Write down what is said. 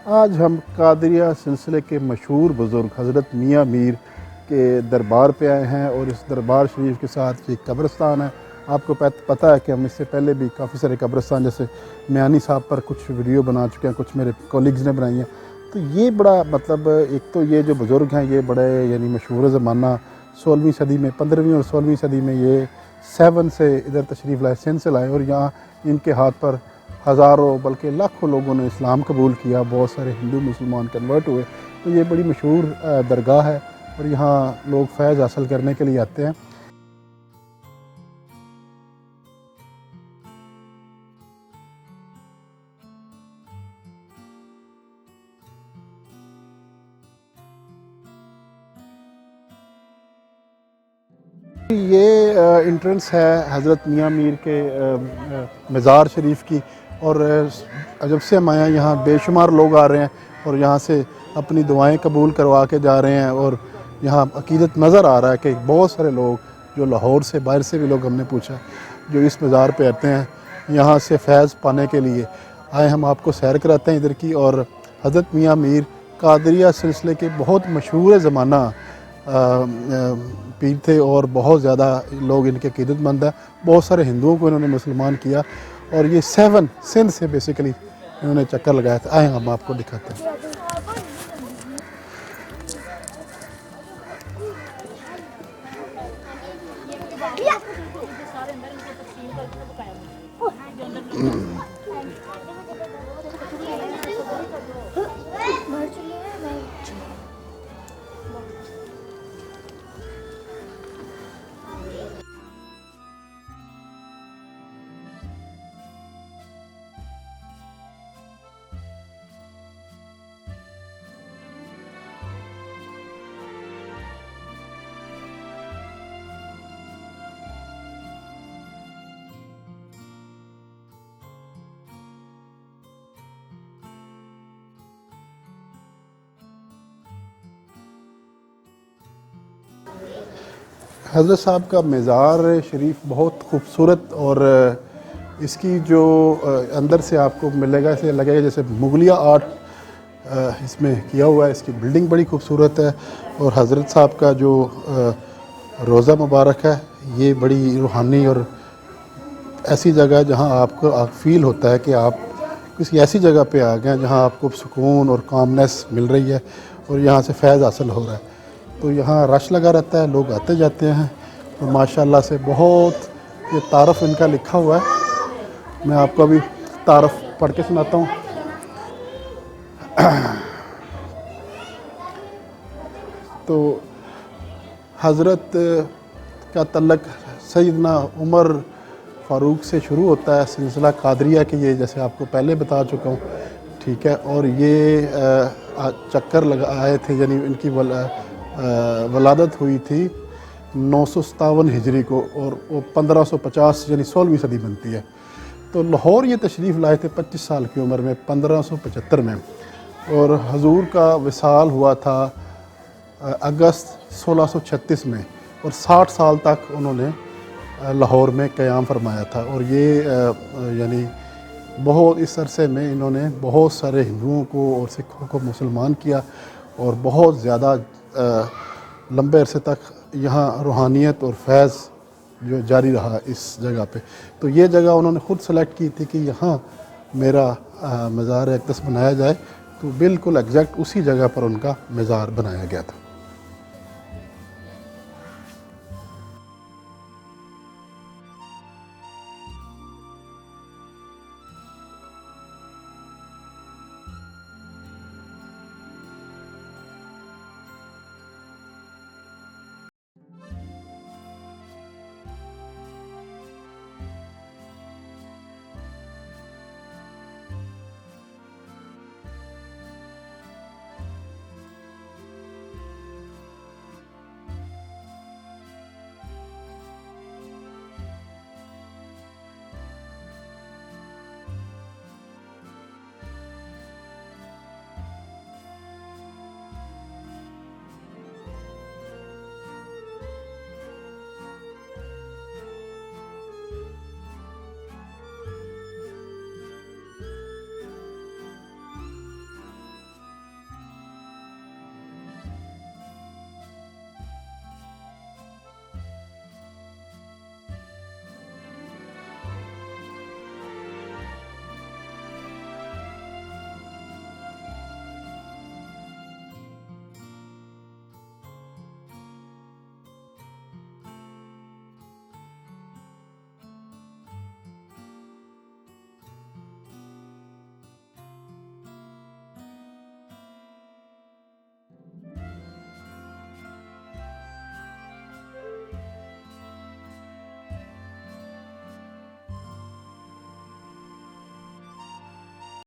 आज हम कादरिया सिलसिले के मशहूर बुज़ुर्ग हज़रत मियाँ मीर के दरबार पे आए हैं और इस दरबार शरीफ के साथ ये कब्रिस्तान है। आपको पता है कि हम इससे पहले भी काफ़ी सारे कब्रिस्तान जैसे मियानी साहब पर कुछ वीडियो बना चुके हैं, कुछ मेरे कॉलीग्स ने बनाई हैं। तो ये बड़ा मतलब एक तो ये जो बुज़ुर्ग हैं ये बड़े यानी मशहूर ज़माना 16वीं सदी में 15वीं और 16वीं सदी में ये 7 से इधर तशरीफ़ लाए, सिंध से लाए और यहाँ इनके हाथ पर हज़ारों बल्कि लाखों लोगों ने इस्लाम कबूल किया। बहुत सारे हिंदू मुसलमान कन्वर्ट हुए। तो ये बड़ी मशहूर दरगाह है और यहाँ लोग फैज़ हासिल करने के लिए आते हैं। ये इंट्रेंस है हज़रत मियाँ मीर के मज़ार शरीफ की और जब से हम आए यहाँ बेशुमार लोग आ रहे हैं और यहाँ से अपनी दुआएं कबूल करवा के जा रहे हैं। और यहाँ अकीदत नज़र आ रहा है कि बहुत सारे लोग जो लाहौर से बाहर से भी लोग हमने पूछा जो इस मज़ार पे आते हैं यहाँ से फैज़ पाने के लिए आए। हम आपको सैर कराते हैं इधर की। और हज़रत मियाँ मीर कादरिया सिलसिले के बहुत मशहूर ज़माना पीर थे और बहुत ज़्यादा लोग इनके अक़ीदतमंद हैं। बहुत सारे हिंदुओं को इन्होंने मुसलमान किया और ये 7 सिंध से बेसिकली इन्होंने चक्कर लगाया था। आए हम आपको दिखाते हैं। हज़रत साहब का मज़ार शरीफ बहुत खूबसूरत और इसकी जो अंदर से आपको मिलेगा ऐसे लगेगा जैसे मुगलिया आर्ट इसमें किया हुआ है। इसकी बिल्डिंग बड़ी खूबसूरत है और हज़रत साहब का जो रोज़ा मुबारक है ये बड़ी रूहानी और ऐसी जगह है जहाँ आपको फ़ील होता है कि आप किसी ऐसी जगह पे आ गए हैं जहाँ आपको सुकून और कामनेस मिल रही है और यहाँ से फैज़ हासिल हो रहा है। तो यहाँ रश लगा रहता है, लोग आते जाते हैं और माशाल्लाह से बहुत ये तारफ़ इनका लिखा हुआ है। मैं आपको अभी तारफ़ पढ़ के सुनाता हूँ। तो हज़रत का तल्लक सैयदना उमर फ़ारूक से शुरू होता है सिलसिला कादरिया के, ये जैसे आपको पहले बता चुका हूँ, ठीक है। और ये चक्कर लगाए थे यानी इनकी वलादत हुई थी 957 हिजरी को और वो 1550 यानी 16वीं सदी बनती है। तो लाहौर ये तशरीफ़ लाए थे 25 साल की उम्र में 1575 में और हजूर का विसाल हुआ था अगस्त 1636 में और 60 साल तक उन्होंने लाहौर में क़याम फरमाया था। और ये यानी बहुत इस अरसे में इन्होंने बहुत सारे हिंदुओं को और सिखों को मुसलमान किया और बहुत ज़्यादा लंबे अरसे तक यहाँ रूहानियत और फैज़ जो जारी रहा इस जगह पे। तो ये जगह उन्होंने ख़ुद सेलेक्ट की थी कि यहाँ मेरा मज़ार अक़दस बनाया जाए, तो बिल्कुल एग्जैक्ट उसी जगह पर उनका मज़ार बनाया गया था।